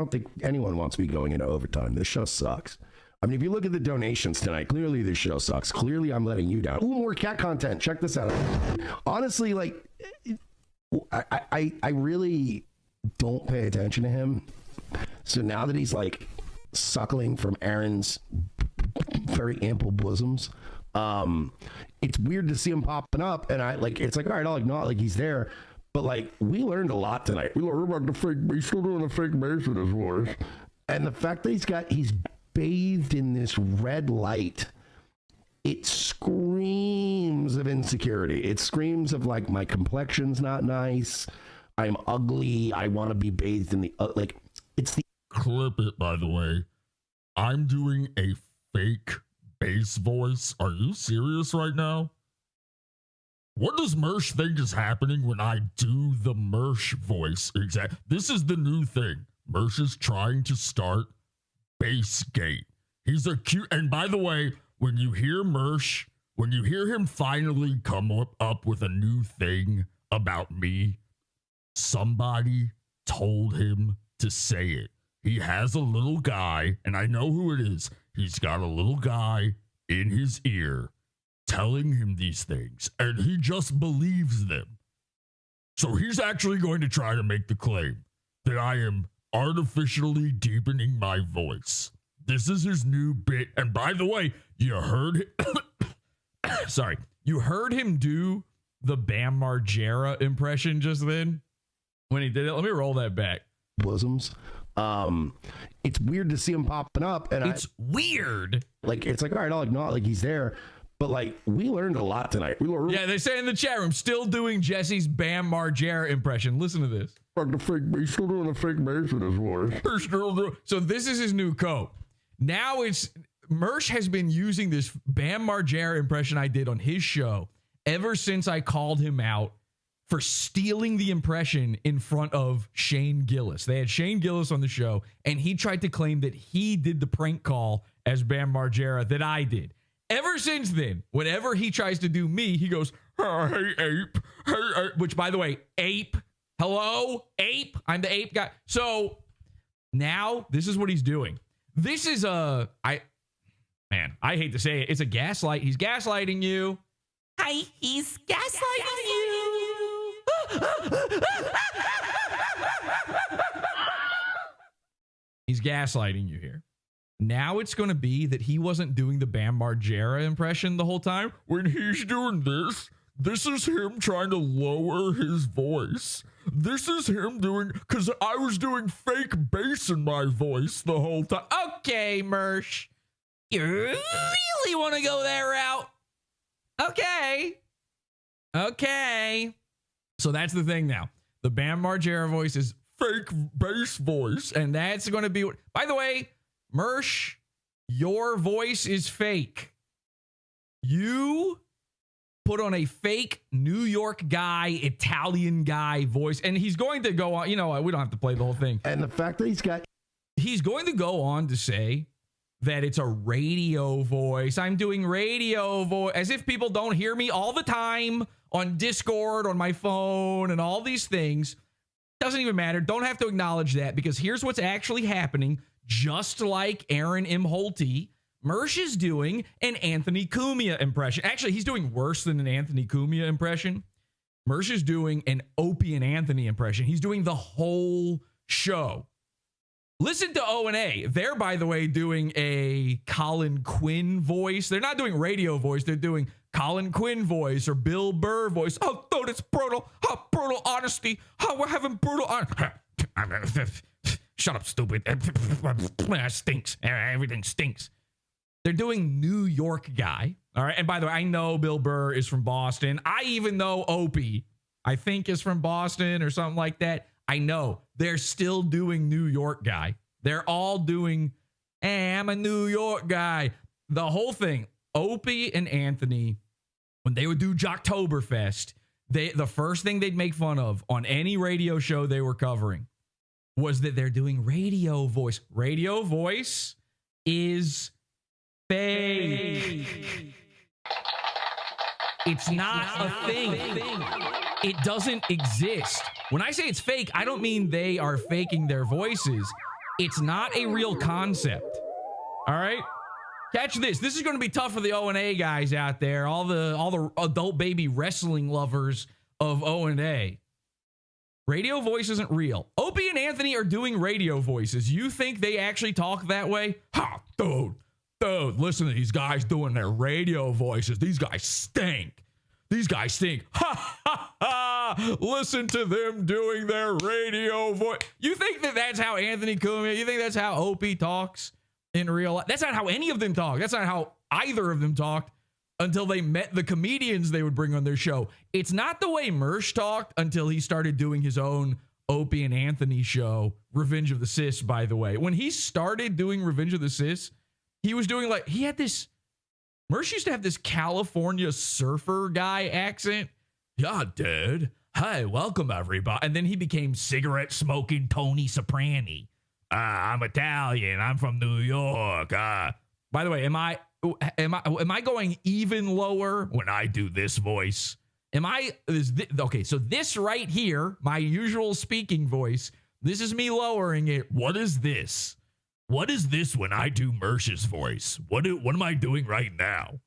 don't think anyone wants to be going into overtime. This show sucks. I mean, if you look at the donations tonight, clearly this show sucks. Clearly I'm letting you down. Ooh, more cat content. Check this out. Honestly, like, I really don't pay attention to him. So now that he's like suckling from Aaron's very ample bosoms, it's weird to see him popping up. And it's like, all right, I'll acknowledge like he's there. But like, we learned a lot tonight. We learned about the fake, he's still doing a fake bass with his voice. And the fact that he's bathed in this red light, it screams of insecurity. It screams of like, my complexion's not nice, I'm ugly, I want to be bathed in the like, it's the clip it. By the way, I'm doing a fake bass voice. Are you serious right now? What does Mersh think is happening when I do the Mersh voice? Exactly. This is the new thing. Mersh is trying to start Bassgate. He's a cute, and by the way, when you hear Mersh, when you hear him finally come up with a new thing about me, somebody told him to say it. He has a little guy, and I know who it is. He's got a little guy in his ear telling him these things, and he just believes them. So he's actually going to try to make the claim that I am artificially deepening my voice. This is his new bit. And by the way, you heard sorry, you heard him do the Bam Margera impression just then when he did it. Let me roll that back. Bosoms. It's weird to see him popping up, and it's weird. Like, it's like, all right, I'll acknowledge like he's there. But like, we learned a lot tonight. Yeah, they say in the chat room, still doing Jesse's Bam Margera impression. Listen to this. He's still doing a fake bass with his voice. So this is his new code. Now it's Mersh has been using this Bam Margera impression I did on his show ever since I called him out for stealing the impression in front of Shane Gillis. They had Shane Gillis on the show, and he tried to claim that he did the prank call as Bam Margera that I did. Ever since then, whenever he tries to do me, he goes, hey, ape. Hey, ape. Which, by the way, ape. Hello? Ape? I'm the ape guy. So now this is what he's doing. This is I hate to say it. It's a gaslight. He's gaslighting you. Hi, he's gaslighting you. He's gaslighting you here. Now it's going to be that he wasn't doing the Bam Margera impression the whole time. When he's doing this is him trying to lower his voice. This is him doing, because I was doing fake bass in my voice the whole time. Okay, Mersh. You really want to go that route? Okay. So that's the thing now. The Bam Margera voice is fake bass voice. And that's going to be what, by the way, Mersh, your voice is fake. You put on a fake New York guy, Italian guy voice, and he's going to go on, you know, we don't have to play the whole thing. And the fact that he's going to go on to say that it's a radio voice. I'm doing radio voice, as if people don't hear me all the time on Discord, on my phone, and all these things. Doesn't even matter. Don't have to acknowledge that, because here's what's actually happening. Just like Aaron M. Holty, Mersh is doing an Anthony Cumia impression. Actually, he's doing worse than an Anthony Cumia impression. Mersh is doing an Opie and Anthony impression. He's doing the whole show. Listen to O&A. They're, by the way, doing a Colin Quinn voice. They're not doing radio voice. They're doing Colin Quinn voice or Bill Burr voice. Oh, dude, it's brutal. Oh, brutal honesty. Oh, we're having brutal honesty. Shut up, stupid. Stinks. Everything stinks. They're doing New York guy. All right. And by the way, I know Bill Burr is from Boston. I even know Opie, I think, is from Boston or something like that. I know. They're still doing New York guy. They're all doing, hey, I'm a New York guy. The whole thing. Opie and Anthony, when they would do Jocktoberfest, the first thing they'd make fun of on any radio show they were covering was that they're doing radio voice. Radio voice is fake. It's not a thing. It doesn't exist. When I say it's fake, I don't mean they are faking their voices. It's not a real concept. All right? Catch this. This is going to be tough for the O&A guys out there, all the adult baby wrestling lovers of O&A. Radio voice isn't real. Opie and Anthony are doing radio voices. You think they actually talk that way? Ha, dude, listen to these guys doing their radio voices. These guys stink. Ha, ha, ha. Listen to them doing their radio voice. You think that that's how Anthony Cumia, you think that's how Opie talks in real life? That's not how any of them talk. That's not how either of them talked until they met the comedians they would bring on their show. It's not the way Mersh talked until he started doing his own Opie and Anthony show, Revenge of the Sis, by the way. When he started doing Revenge of the Sis, he was doing Mersh used to have this California surfer guy accent. Yeah, dude. Hey, welcome everybody. And then he became cigarette smoking Tony Soprani. I'm Italian. I'm from New York. By the way, am I going even lower when I do this voice? Okay, so this right here, my usual speaking voice, this is me lowering it. What is this? What is this when I do Mersh's voice? What am I doing right now?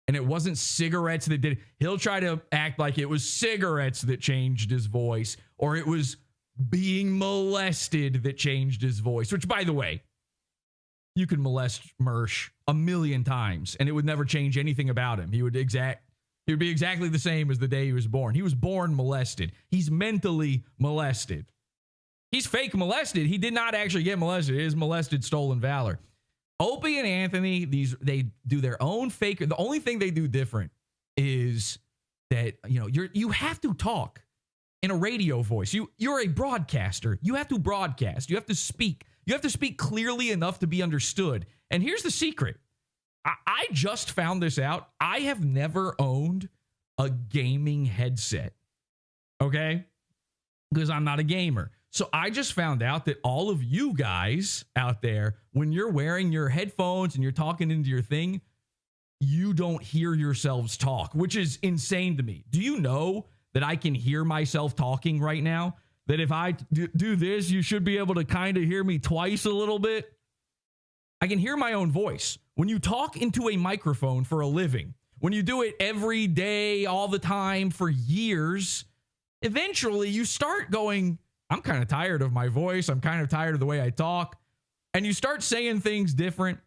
And it wasn't cigarettes that did it. He'll try to act like it was cigarettes that changed his voice, or it was being molested that changed his voice, which, by the way, you can molest Mersh 1,000,000 times and it would never change anything about him. He would be exactly the same as the day he was born. He was born molested. He's mentally molested. He's fake molested. He did not actually get molested. It is molested stolen valor. Opie and Anthony, they do their own fake. The only thing they do different is that, you have to talk in a radio voice. You're a broadcaster. You have to broadcast. You have to speak. You have to speak clearly enough to be understood. And here's the secret. I just found this out. I have never owned a gaming headset. Okay? Because I'm not a gamer. So I just found out that all of you guys out there, when you're wearing your headphones and you're talking into your thing, you don't hear yourselves talk, which is insane to me. Do you know that I can hear myself talking right now? That if I do this, you should be able to kind of hear me twice a little bit. I can hear my own voice. When you talk into a microphone for a living, when you do it every day, all the time, for years, eventually you start going, I'm kind of tired of my voice. I'm kind of tired of the way I talk. And you start saying things different.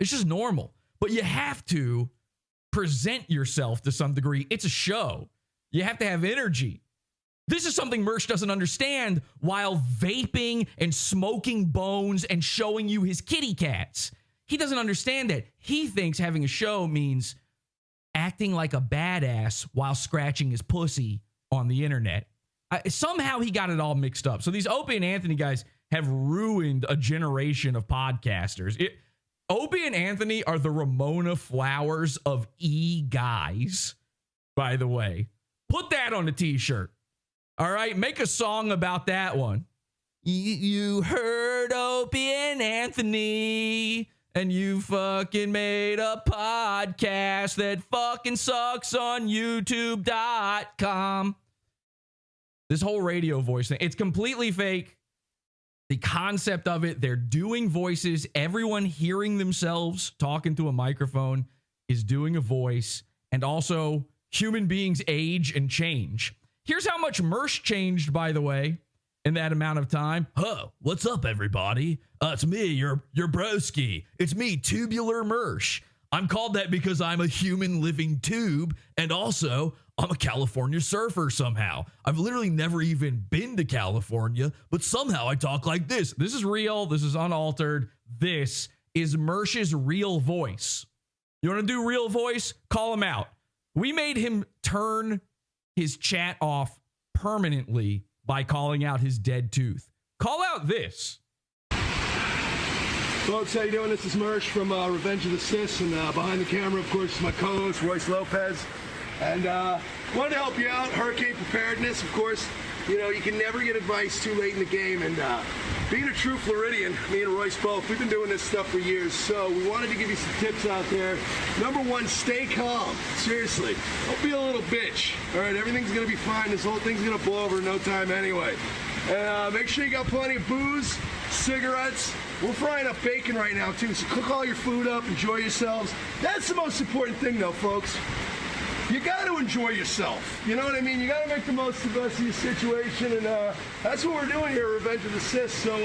It's just normal. But you have to present yourself to some degree. It's a show. You have to have energy. This is something Mersh doesn't understand while vaping and smoking bones and showing you his kitty cats. He doesn't understand that. He thinks having a show means acting like a badass while scratching his pussy on the internet. Somehow he got it all mixed up. So these Opie and Anthony guys have ruined a generation of podcasters. Opie and Anthony are the Ramona Flowers of e-guys, by the way. Put that on a t-shirt. All right, make a song about that one. You heard Opie and Anthony, and you fucking made a podcast that fucking sucks on YouTube.com. This whole radio voice thing, it's completely fake. The concept of it, they're doing voices. Everyone hearing themselves talking to a microphone is doing a voice. And also, human beings age and change. Here's how much Mersh changed, by the way, in that amount of time. Oh, what's up, everybody? It's me, your broski. It's me, Tubular Mersh. I'm called that because I'm a human living tube, and also I'm a California surfer somehow. I've literally never even been to California, but somehow I talk like this. This is real. This is unaltered. This is Mersh's real voice. You want to do real voice? Call him out. We made him turn his chat off permanently by calling out his dead tooth. Call out this. Folks, how you doing? This is Mersh from Revenge of the Sis, and behind the camera, of course, is my co-host, Royce Lopez. And wanted to help you out, hurricane preparedness, of course. You know, you can never get advice too late in the game, and being a true Floridian, me and Royce both, we've been doing this stuff for years, so we wanted to give you some tips out there. Number one, stay calm. Seriously. Don't be a little bitch. All right, everything's going to be fine. This whole thing's going to blow over in no time anyway. And make sure you got plenty of booze, cigarettes. We're frying up bacon right now, too, so cook all your food up, enjoy yourselves. That's the most important thing, though, folks. You got to enjoy yourself. You know what I mean? You got to make the most of the best of your situation, and that's what we're doing here at Revenge of the Sis. So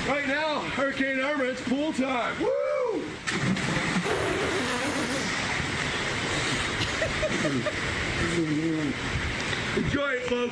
right now, Hurricane Irma, it's pool time. Woo! Enjoy it, folks.